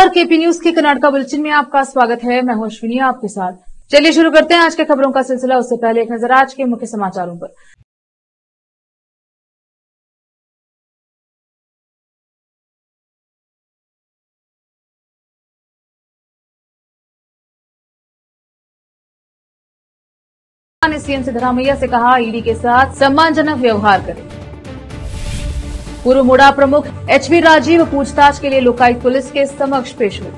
नमस्कार, KP news के Karnataka bulletin में आपका स्वागत है। मैं हूं अश्विनी आपके साथ। चलिए शुरू करते हैं आज के खबरों का सिलसिला। उससे पहले एक नजर आज के मुख्य समाचारों पर। ने सीएम सिद्धरामैया से कहा, ईडी के साथ सम्मानजनक व्यवहार करें। पूर्व मुडा प्रमुख एचबी राजीव पूछताछ के लिए लोकायुक्त पुलिस के समक्ष पेश हुए।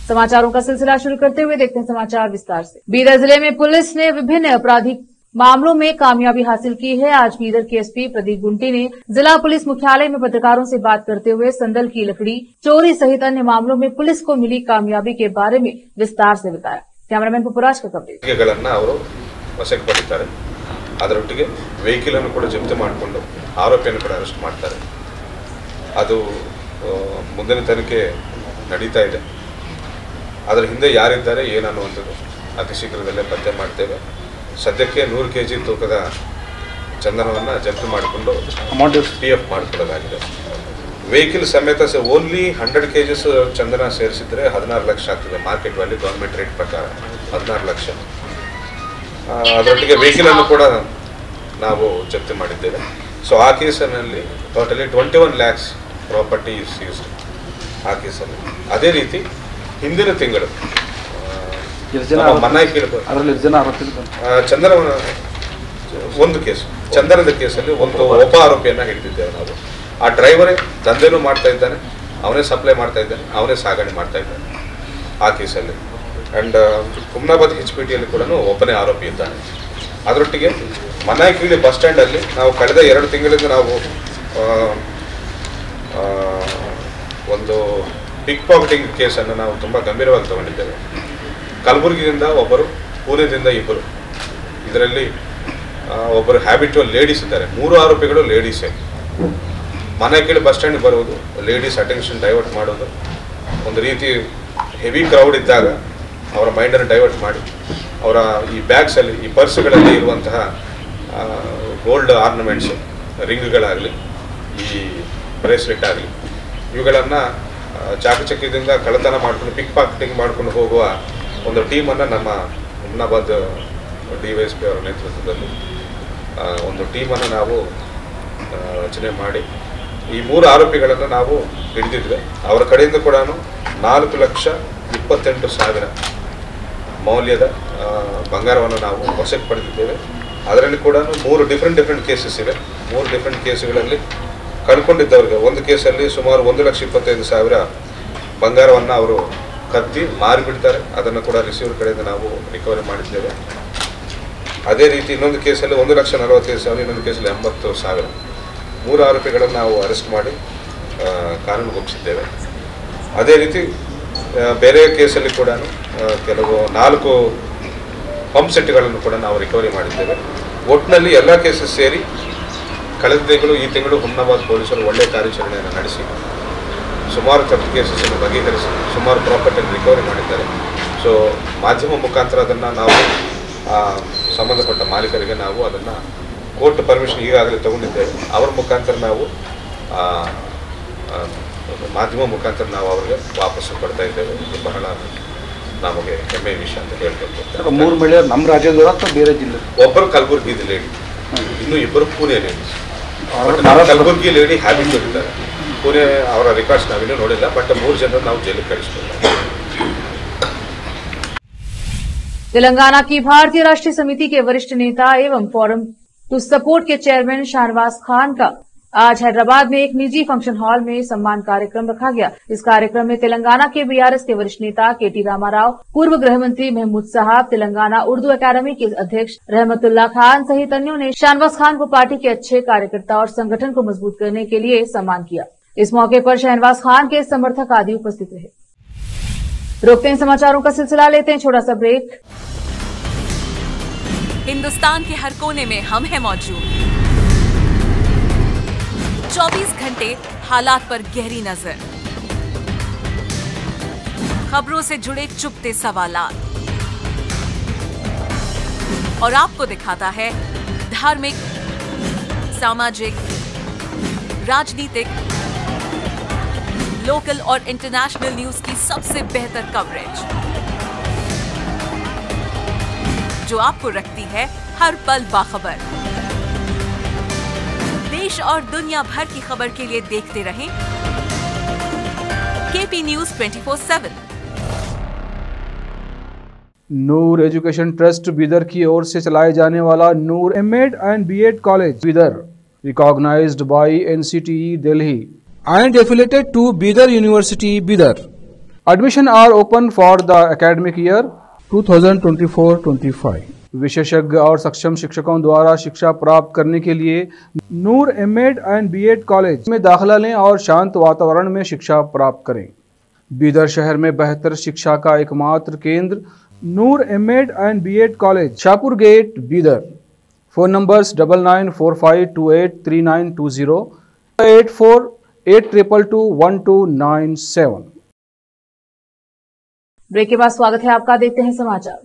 समाचारों का सिलसिला शुरू करते हुए देखते हैं समाचार विस्तार से। बीदर जिले में पुलिस ने विभिन्न आपराधिक मामलों में कामयाबी हासिल की है। आज बीदर के एसपी प्रदीप गुंटी ने जिला पुलिस मुख्यालय में पत्रकारों से बात करते हुए संदल की लकड़ी चोरी सहित अन्य मामलों में पुलिस को मिली कामयाबी के बारे में विस्तार से बताया। कैमरामैन पुपराज का कवरेज। ವಶಕ್ಕೆ ಪಡಿತಾರೆ, ಅದರೊಟ್ಟಿಗೆ ವೆಹಿಕಲ್ ಅನ್ನು ಕೂಡ ಜಪ್ತಿ ಮಾಡಿಕೊಂಡು ಆರೋಪಿಯನ್ನು ಕೂಡ ಅರೆಸ್ಟ್ ಮಾಡ್ತಾರೆ. ಅದು ಮುಂದಿನ ತನಿಖೆ ನಡೀತಾ ಇದೆ. ಅದರ ಹಿಂದೆ ಯಾರಿದ್ದಾರೆ ಏನನ್ನುವಂಥದ್ದು ಅತಿ ಶೀಘ್ರದಲ್ಲೇ ಪತ್ತೆ ಮಾಡ್ತೇವೆ. ಸದ್ಯಕ್ಕೆ 100 kg ತೂಕದ ಚಂದನವನ್ನು ಜಪ್ತಿ ಮಾಡಿಕೊಂಡು PF ಮಾಡಿಕೊಳ್ಳಲಾಗಿದೆ. ವೆಹಿಕಲ್ ಸಮೇತ ಓನ್ಲಿ 100 kg ಚಂದನ ಸೇರಿಸಿದ್ರೆ 16 ಲಕ್ಷ ಆಗ್ತದೆ. ಮಾರ್ಕೆಟ್ ವ್ಯಾಲ್ಯೂ ಗೌರ್ಮೆಂಟ್ ರೇಟ್ ಪ್ರಕಾರ 16 ಲಕ್ಷ. ಅದರೊಟ್ಟಿಗೆ ವೆಹಿಕಲ್ ಅನ್ನು ಕೂಡ ನಾವು ಜಪ್ತಿ ಮಾಡಿದ್ದೇವೆ. ಸೊ ಆ ಕೇಸಿನಲ್ಲಿ totally 21 lakhs property is seized ಆ ಕೇಸಲ್ಲಿ. ಅದೇ ರೀತಿ ಹಿಂದಿನ ತಿಂಗಳು ಚಂದನ ಒಂದು ಕೇಸು, ಚಂದನದ ಕೇಸಲ್ಲಿ ಒಂದು ಒಬ್ಬ ಆರೋಪಿಯನ್ನು ಹಿಡಿದಿದ್ದೇವೆ ನಾವು. ಆ ಡ್ರೈವರೇ ದಂಧೆನೂ ಮಾಡ್ತಾ ಇದ್ದಾನೆ, ಅವನೇ ಸಪ್ಲೈ ಮಾಡ್ತಾ ಇದ್ದಾನೆ, ಅವನೇ ಸಾಗಣೆ ಮಾಡ್ತಾ ಇದ್ದಾನೆ ಆ ಕೇಸಲ್ಲಿ. ಆ್ಯಂಡ್ ಹುಮ್ನಾಬಾದ್ HPTಯಲ್ಲಿ ಕೂಡ ಒಬ್ಬನೇ ಆರೋಪಿ ಇದ್ದಾನೆ. ಅದರೊಟ್ಟಿಗೆ ಮನಾಯಿಕೇಳಿ ಬಸ್ ಸ್ಟ್ಯಾಂಡಲ್ಲಿ ನಾವು ಕಳೆದ 2 ತಿಂಗಳಿಂದ ನಾವು ಒಂದು ಪಿಕ್ ಪಾಕೆಟಿಂಗ್ ಕೇಸನ್ನು ನಾವು ತುಂಬ ಗಂಭೀರವಾಗಿ ತಗೊಂಡಿದ್ದೇವೆ. ಕಲಬುರಗಿಯಿಂದ ಒಬ್ಬರು, ಪುಣೆದಿಂದ ಇಬ್ಬರು. ಇದರಲ್ಲಿ ಒಬ್ಬರು ಹ್ಯಾಬಿಟುವಲ್ ಲೇಡೀಸ್ ಇದ್ದಾರೆ. 3 ಆರೋಪಿಗಳು ಲೇಡೀಸೇ. ಮನಾಯಿಕೇಳಿ ಬಸ್ ಸ್ಟ್ಯಾಂಡ್ ಬರುವುದು, ಲೇಡೀಸ್ ಅಟೆನ್ಷನ್ ಡೈವರ್ಟ್ ಮಾಡೋದು, ಒಂದು ರೀತಿ ಹೆವಿ ಕ್ರೌಡ್ ಇದ್ದಾಗ ಅವರ ಮೈಂಡನ್ನು ಡೈವರ್ಟ್ ಮಾಡಿ ಅವರ ಈ ಬ್ಯಾಗ್ಸಲ್ಲಿ, ಈ ಪರ್ಸ್ಗಳಲ್ಲಿ ಇರುವಂತಹ ಗೋಲ್ಡ್ ಆರ್ನಮೆಂಟ್ಸು, ರಿಂಗ್ಗಳಾಗಲಿ, ಈ ಬ್ರೇಸ್ಲೆಟ್ ಆಗಲಿ, ಇವುಗಳನ್ನು ಚಾಕಚಕ್ಯದಿಂದ ಕಳ್ಳತನ ಮಾಡ್ಕೊಂಡು ಪಿಕ್ ಪಾಕೆಟಿಂಗ್ ಮಾಡ್ಕೊಂಡು ಹೋಗುವ ಒಂದು ಟೀಮನ್ನು ನಮ್ಮ ಹುಮ್ನಾಬಾದ್ DYSP ಅವರ ನೇತೃತ್ವದಲ್ಲಿ ಒಂದು ಟೀಮನ್ನು ನಾವು ರಚನೆ ಮಾಡಿ ಈ 3 ಆರೋಪಿಗಳನ್ನು ನಾವು ಹಿಡಿದಿದ್ವಿ. ಅವರ ಕಡೆಯಿಂದ ಕೂಡ 4,28,000 ಮೌಲ್ಯದ ಬಂಗಾರವನ್ನು ನಾವು ವಶಕ್ಕೆ ಪಡೆದಿದ್ದೇವೆ. ಅದರಲ್ಲಿ ಕೂಡ 3 ಡಿಫ್ರೆಂಟ್ ಕೇಸಸ್ ಇವೆ. 3 ಡಿಫ್ರೆಂಟ್ ಕೇಸುಗಳಲ್ಲಿ ಕಳ್ಕೊಂಡಿದ್ದವ್ರಿಗೆ ಒಂದು ಕೇಸಲ್ಲಿ ಸುಮಾರು 1,25,000 ಬಂಗಾರವನ್ನು ಅವರು ಕದ್ದಿ ಮಾರಿಬಿಡ್ತಾರೆ. ಅದನ್ನು ಕೂಡ ರಿಸೀವರ್ ಕಡೆಯಿಂದ ನಾವು ರಿಕವರಿ ಮಾಡಿದ್ದೇವೆ. ಅದೇ ರೀತಿ ಇನ್ನೊಂದು ಕೇಸಲ್ಲಿ 1,45,000, ಇನ್ನೊಂದು ಕೇಸಲ್ಲಿ 80,000. 3 ಆರೋಪಿಗಳನ್ನು ನಾವು ಅರೆಸ್ಟ್ ಮಾಡಿ ಕಾನೂನುಗೊಪ್ಪಿಸಿದ್ದೇವೆ. ಅದೇ ರೀತಿ ಬೇರೆ ಕೇಸಲ್ಲಿ ಕೂಡ ಕೆಲವು 4 ಪಂಪ್ ಸೆಟ್ಗಳನ್ನು ಕೂಡ ನಾವು ರಿಕವರಿ ಮಾಡಿದ್ದೇವೆ. ಒಟ್ಟಿನಲ್ಲಿ ಎಲ್ಲ ಕೇಸಸ್ ಸೇರಿ ಕಳೆದ ತಿಂಗಳು, ಈ ತಿಂಗಳು ಹುಮ್ನಾಬಾದ್ ಪೊಲೀಸರು ಒಳ್ಳೆಯ ಕಾರ್ಯಾಚರಣೆಯನ್ನು ನಡೆಸಿ ಸುಮಾರು 30 ಕೇಸಸ್ಸನ್ನು ಬಗೆಹರಿಸಿ ಸುಮಾರು ಪ್ರಾಪರ್ಟಿಯನ್ನು ರಿಕವರಿ ಮಾಡಿದ್ದಾರೆ. ಸೊ ಮಾಧ್ಯಮ ಮುಖಾಂತರ ಅದನ್ನು ನಾವು ಸಂಬಂಧಪಟ್ಟ ಮಾಲೀಕರಿಗೆ ನಾವು ಅದನ್ನು ಕೋರ್ಟ್ ಪರ್ಮಿಷನ್ ಈಗಾಗಲೇ ತಗೊಂಡಿದ್ದೇವೆ. ಅವರ ಮುಖಾಂತರ ನಾವು ಮಾಧ್ಯಮ ಮುಖಾಂತರ ನಾವು ಅವರಿಗೆ ವಾಪಸ್ಸು ಕೊಡ್ತಾ ಇದ್ದೇವೆ. ಇದು ಬಹಳ ನಮಗೆ ಹೆಮ್ಮೆಯ ವಿಷಯ ಅಂತ ಹೇಳ್ಕೊಳ್ತಾರೆ. 3 ಮಹಿಳೆಯರು ನಮ್ಮ ರಾಜ್ಯದವರ ಅಥವಾ ಬೇರೆ ಜಿಲ್ಲೆ? ಒಬ್ಬರು ಕಲಬುರ್ಗಿ ಲೇಡಿ, ಇನ್ನು 2 Pune ladies. Kalaburagi lady habit ಇದ್ದಾರೆ. ಪುಣೆ ಅವರ ರೆಕಾರ್ಡ್ಸ್ ನಾವಿನ್ನೂ ನೋಡಿಲ್ಲ. ಬಟ್ 3 ಜನರು ನಾವು ಜೈಲಿಗೆ ಕಳಿಸ್ಕೊಳ್ತಾರೆ. तेलंगाना की भारतीय राष्ट्रीय समिति के वरिष्ठ नेता एवं फोरम टू सपोर्ट के चेयरमैन शाहनवाज खान का आज हैदराबाद में एक निजी फंक्शन हॉल में सम्मान कार्यक्रम रखा गया। इस कार्यक्रम में तेलंगाना के BRS के वरिष्ठ नेता KT रामाराव, पूर्व गृह मंत्री महमूद साहब, तेलंगाना उर्दू अकादमी के अध्यक्ष रहमतुल्ला खान सहित अन्यों ने शाहनवाज खान को पार्टी के अच्छे कार्यकर्ता और संगठन को मजबूत करने के लिए सम्मान किया। इस मौके पर शाहनवाज खान के समर्थक आदि उपस्थित रहे। रोकते हैं समाचारों का सिलसिला, लेते हैं छोटा सा ब्रेक। हिंदुस्तान के हर कोने में हम हैं मौजूद। 24 घंटे हालात पर गहरी नजर, खबरों से जुड़े चुपते सवालात और आपको दिखाता है धार्मिक, सामाजिक, राजनीतिक, लोकल और इंटरनेशनल न्यूज की सबसे बेहतर कवरेज जो आपको रखती है हर पल बाखबर। देश और दुनिया भर की खबर के लिए देखते रहें KP news 24/7। Noor education trust Bidar की ओर से चलाए जाने वाला Noor MEd and BEd college Bidar, recognised by NCTE Delhi and affiliated to Bidar University, Bidar. Admission are open for the academic year 2024-25. विशेषज्ञ और सक्षम शिक्षकों द्वारा शिक्षा प्राप्त करने के लिए नूर एमएड एंड बीएड कॉलेज में दाखिला लें और शांत वातावरण में शिक्षा प्राप्त करें। बीदर शहर में बेहतर शिक्षा का एकमात्र केंद्र Noor MEd and BEd college, Shahpur gate, Bidar. Phone numbers 9945283920, 8482221297। Break के बाद स्वागत है आपका। देखते हैं समाचार।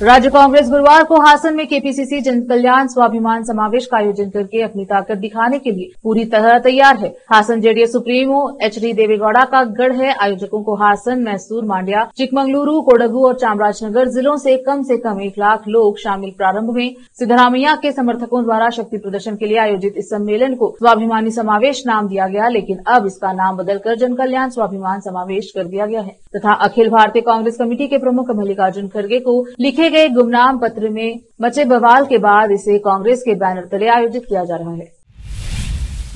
राज्य कांग्रेस गुरुवार को हासन में केपीसीसी जन कल्याण स्वाभिमान समावेश का आयोजन करके अपनी ताकत दिखाने के लिए पूरी तरह तैयार है। Hassan JDS supremo HD Deve Gowda का गढ़ है। आयोजकों को हासन, मैसूर, मांड्या, चिकमंगलुरु, कोडगु और चामराजनगर जिलों से कम 1 लाख लोग शामिल। प्रारंभ में सिद्धरामैया के समर्थकों द्वारा शक्ति प्रदर्शन के लिए आयोजित इस सम्मेलन को स्वाभिमानी समावेश नाम दिया गया, लेकिन अब इसका नाम बदलकर जन कल्याण स्वाभिमान समावेश कर दिया गया है तथा अखिल भारतीय कांग्रेस कमेटी के प्रमुख मल्लिकार्जुन खड़गे को लिखे गए गुमनाम पत्र में मचे बवाल के बाद इसे कांग्रेस के बैनर तले आयोजित किया जा रहा है।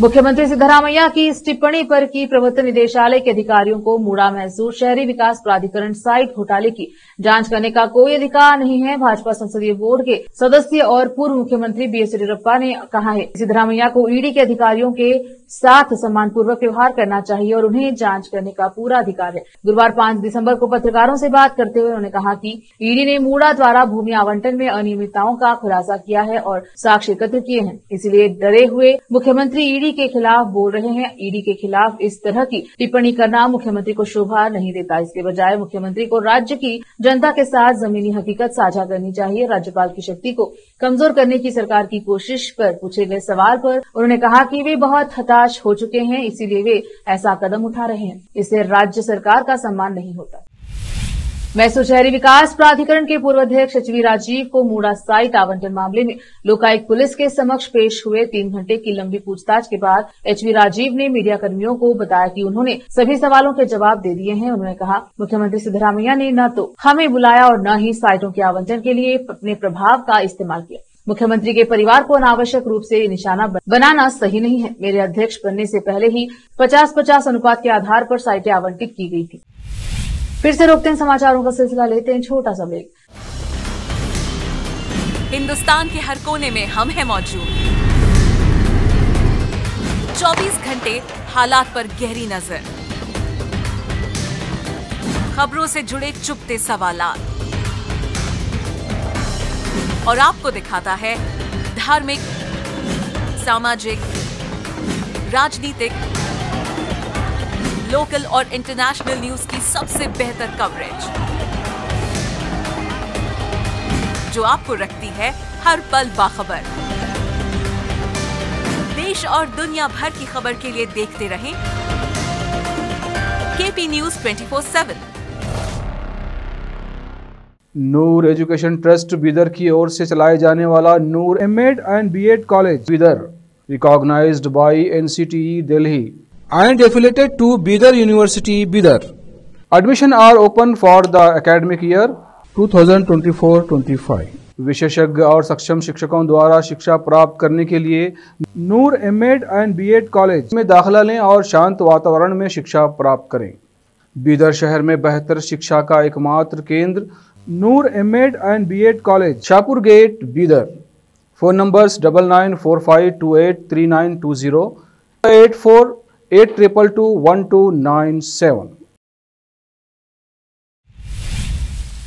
मुख्यमंत्री सिद्धरामैया की इस टिप्पणी पर की प्रवर्तन निदेशालय के अधिकारियों को मूड़ा मैसूर शहरी विकास प्राधिकरण साइट घोटाले की जांच करने का कोई अधिकार नहीं है। भाजपा संसदीय बोर्ड के सदस्य और पूर्व मुख्यमंत्री बीएस येदियुरप्पा ने कहा है सिद्धरामैया को ईडी के अधिकारियों के साथ सम्मानपूर्वक व्यवहार करना चाहिए और उन्हें जांच करने का पूरा अधिकार है। गुरुवार 5 दिसंबर को पत्रकारों से बात करते हुए उन्होंने कहा कि ईडी ने मूड़ा द्वारा भूमि आवंटन में अनियमितताओं का खुलासा किया है और साक्ष्य एकत्र किए हैं, इसलिए डरे हुए मुख्यमंत्री ईडी के खिलाफ बोल रहे हैं। ईडी के खिलाफ इस तरह की टिप्पणी करना मुख्यमंत्री को शोभा नहीं देता। इसके बजाय मुख्यमंत्री को राज्य की जनता के साथ जमीनी हकीकत साझा करनी चाहिए। राज्यपाल की शक्ति को कमजोर करने की सरकार की कोशिश पर पूछे गए सवाल पर उन्होंने कहा कि वे बहुत हताश हो चुके हैं, इसीलिए वे ऐसा कदम उठा रहे हैं। इससे राज्य सरकार का सम्मान नहीं होता। मैसूर शहरी विकास प्राधिकरण के पूर्व अध्यक्ष एचवी राजीव को मूड़ा साइट आवंटन मामले में लोकायुक्त पुलिस के समक्ष पेश हुए। 3 घंटे की लंबी पूछताछ के बाद एचवी राजीव ने मीडिया कर्मियों को बताया कि उन्होंने सभी सवालों के जवाब दे दिए हैं। उन्होंने कहा मुख्यमंत्री सिद्धरामैया ने न तो हमें बुलाया और न ही साइटों के आवंटन के लिए अपने प्रभाव का इस्तेमाल किया। मुख्यमंत्री के परिवार को अनावश्यक रूप से निशाना बनाना सही नहीं है। मेरे अध्यक्ष बनने से पहले ही 50-50 अनुपात के आधार पर साइटें आवंटित की गई थी। फिर से रोकते हैं समाचारों का सिलसिला, लेते हैं छोटा सा ब्रेक। हिंदुस्तान के हर कोने में हम हैं मौजूद। 24 घंटे हालात पर गहरी नजर, खबरों से जुड़े चुपते सवालात और आपको दिखाता है धार्मिक, सामाजिक, राजनीतिक, लोकल और इंटरनेशनल न्यूज की सबसे बेहतर कवरेज जो आपको रखती है हर पल बाखबर। देश और दुनिया भर की खबर के लिए देखते रहें KP news 24/7। Noor education trust Bidar की ओर से चलाए जाने वाला Noor MEd and BEd college Bidar, recognised by NCTE Delhi and affiliated to Bidar University, Bidar. Admission are open for the academic year 2024-25. विशेषज्ञ और सक्षम शिक्षकों द्वारा शिक्षा प्राप्त करने के लिए नूर एमएड एंड बीएड कॉलेज में दाखिला लें और शांत वातावरण में शिक्षा प्राप्त करें। बीदर शहर में बेहतर शिक्षा का एकमात्र केंद्र Noor MEd and BEd college, Shahpur gate, Bidar. Phone numbers 9945283920, 8482221297।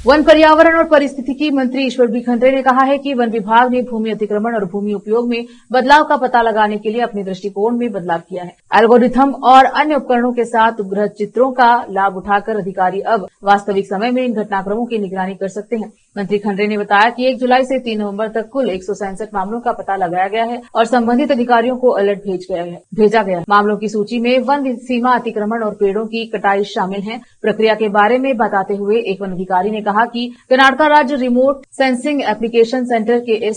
वन, पर्यावरण और पारिस्थितिकी मंत्री ईश्वर बी खंडरे ने कहा है कि वन विभाग ने भूमि अतिक्रमण और भूमि उपयोग में बदलाव का पता लगाने के लिए अपने दृष्टिकोण में बदलाव किया है। एल्गोरिथम और अन्य उपकरणों के साथ उपग्रह चित्रों का लाभ उठाकर अधिकारी अब वास्तविक समय में इन घटनाक्रमों की निगरानी कर सकते हैं। मंत्री खंडरे ने बताया कि 1 जुलाई से 3 नवंबर तक कुल 167 मामलों का पता लगाया गया है और संबंधित अधिकारियों को अलर्ट भेजा गया है। मामलों की सूची में वन सीमा अतिक्रमण और पेड़ों की कटाई शामिल है। प्रक्रिया के बारे में बताते हुए एक वन अधिकारी ने कहा कि कर्नाटक राज्य रिमोट सेंसिंग एप्लीकेशन सेंटर के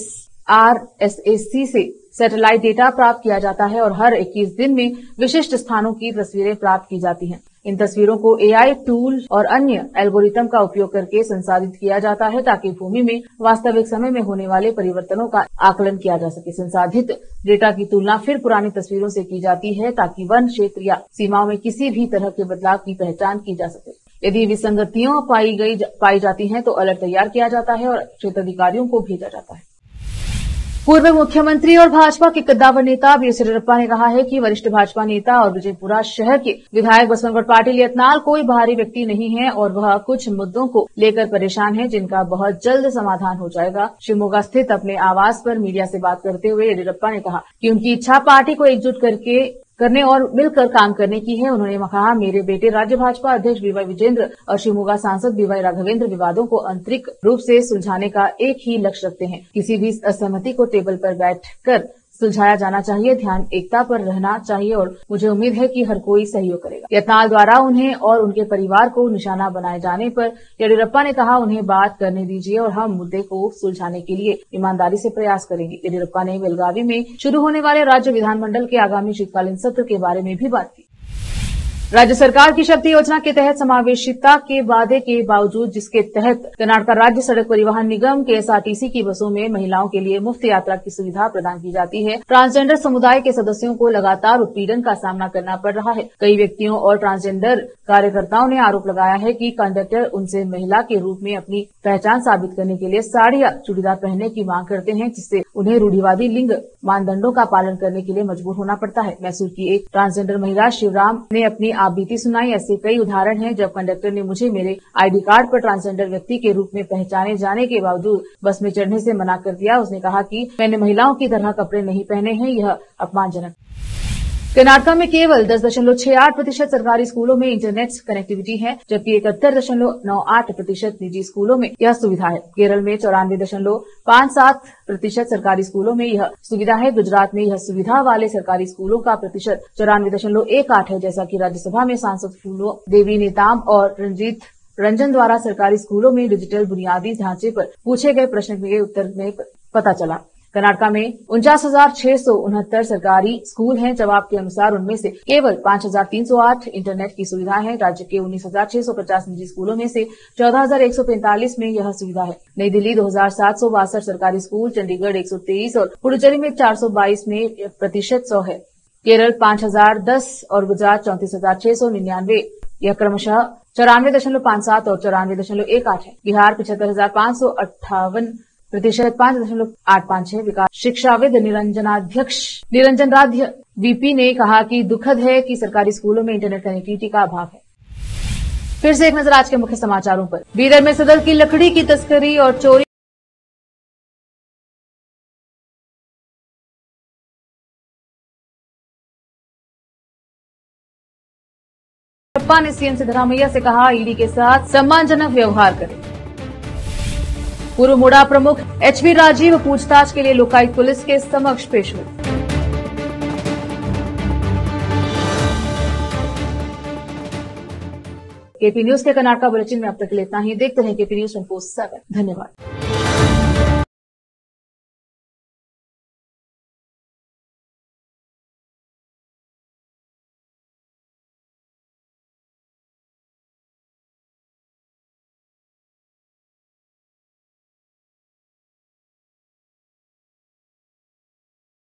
RSAC से सैटेलाइट डेटा प्राप्त किया जाता है और हर 21 दिन में विशिष्ट स्थानों की तस्वीरें प्राप्त की जाती हैं। इन तस्वीरों को AI टूल और अन्य एल्गोरिथम का उपयोग करके संसाधित किया जाता है ताकि भूमि में वास्तविक समय में होने वाले परिवर्तनों का आकलन किया जा सके। संसाधित डेटा की तुलना फिर पुरानी तस्वीरों से की जाती है ताकि वन क्षेत्र या सीमाओं में किसी भी तरह के बदलाव की पहचान की जा सके। यदि विसंगतियां पाई जाती हैं तो अलर्ट तैयार किया जाता है और क्षेत्राधिकारियों को भेजा जाता है। पूर्व मुख्यमंत्री और भाजपा के कद्दावर नेता बी एस येदियुरप्पा ने कहा है कि वरिष्ठ भाजपा नेता और विजयपुरा शहर के विधायक बसवनगौड़ पाटिल यत्नाल कोई बाहरी व्यक्ति नहीं है और वह कुछ मुद्दों को लेकर परेशान है जिनका बहुत जल्द समाधान हो जाएगा। शिवमोगा स्थित अपने आवास पर मीडिया से बात करते हुए येदियुरप्पा ने कहा कि उनकी इच्छा पार्टी को एकजुट करने और मिलकर काम करने की है। उन्होंने कहा, मेरे बेटे राज्य भाजपा अध्यक्ष बीवाई विजेंद्र और शिवमोगा सांसद बीवाई राघवेंद्र विवादों को आंतरिक रूप से सुलझाने का एक ही लक्ष्य रखते हैं। किसी भी असहमति को टेबल पर बैठकर सुलझाया जाना चाहिए, ध्यान एकता पर रहना चाहिए और मुझे उम्मीद है कि हर कोई सहयोग करेगा। यत्नाल द्वारा उन्हें और उनके परिवार को निशाना बनाए जाने पर येदियुरप्पा ने कहा, उन्हें बात करने दीजिए और हम मुद्दे को सुलझाने के लिए ईमानदारी से प्रयास करेंगे। येदियुरप्पा ने बेलगावी में शुरू होने वाले राज्य विधानमंडल के आगामी शीतकालीन सत्र के बारे में भी बात की। राज्य सरकार की शक्ति योजना के तहत समावेशिता के वादे के बावजूद, जिसके तहत कर्नाटक राज्य सड़क परिवहन निगम के SRTC की बसों में महिलाओं के लिए मुफ्त यात्रा की सुविधा प्रदान की जाती है, ट्रांसजेंडर समुदाय के सदस्यों को लगातार उत्पीड़न का सामना करना पड़ रहा है। कई व्यक्तियों और ट्रांसजेंडर कार्यकर्ताओं ने आरोप लगाया है कि कंडक्टर उनसे महिला के रूप में अपनी पहचान साबित करने के लिए साड़ी या चूड़ीदार पहनने की मांग करते हैं, जिससे उन्हें रूढ़िवादी लिंग मानदंडों का पालन करने के लिए मजबूर होना पड़ता है। मैसूर की एक ट्रांसजेंडर महिला शिवराम ने अपनी आप बीती सुनाई। ऐसे कई उदाहरण हैं जब कंडक्टर ने मुझे मेरे ID कार्ड पर ट्रांसजेंडर व्यक्ति के रूप में पहचाने जाने के बावजूद बस में चढ़ने से मना कर दिया। उसने कहा कि मैंने महिलाओं की तरह कपड़े नहीं पहने हैं, यह अपमानजनक। कर्नाटक में केवल 10.68% सरकारी स्कूलों में इंटरनेट कनेक्टिविटी है, जबकि 71.98% निजी स्कूलों में यह सुविधा है। केरल में 94.57% सरकारी स्कूलों में यह सुविधा है। गुजरात में यह सुविधा वाले सरकारी स्कूलों का प्रतिशत 94.18 है। जैसा कि राज्यसभा में सांसद फूलो देवी नेताम और रंजीत रंजन द्वारा सरकारी स्कूलों में डिजिटल बुनियादी ढांचे पर पूछे गए प्रश्न के उत्तर में पता चला। कर्नाटक में 49,669 सरकारी स्कूल हैं। जवाब के अनुसार उनमें से केवल 5,308 इंटरनेट की सुविधा है। राज्य के 19,650 निजी स्कूलों में से 14,145 में यह सुविधा है। नई दिल्ली 2,762 सरकारी स्कूल, चंडीगढ़ 123 और पुडुचेरी में 422 में प्रतिशत 100 है। केरल 5,010 और गुजरात 34,699, यह क्रमशः 94.57 और 94.18 है। बिहार 75,558 प्रतिशत 5.85 है। विकास शिक्षाविद निरंजनाध्य VP ने कहा कि दुखद है कि सरकारी स्कूलों में इंटरनेट कनेक्टिविटी का अभाव है। फिर से एक नजर आज के मुख्य समाचारों पर। बीदर में सदर की लकड़ी की तस्करी और चोरी ने CM सिद्धरामैया से कहा, ईडी के साथ सम्मानजनक व्यवहार करें। पूर्व मुडा प्रमुख HV राजीव पूछताछ के लिए लोकायुक्त पुलिस के समक्ष पेश हुए। KP न्यूज के कर्नाटक बुलेटिन में अब तक के लिए इतना ही। देखते रहें KP न्यूज 24/7। धन्यवाद।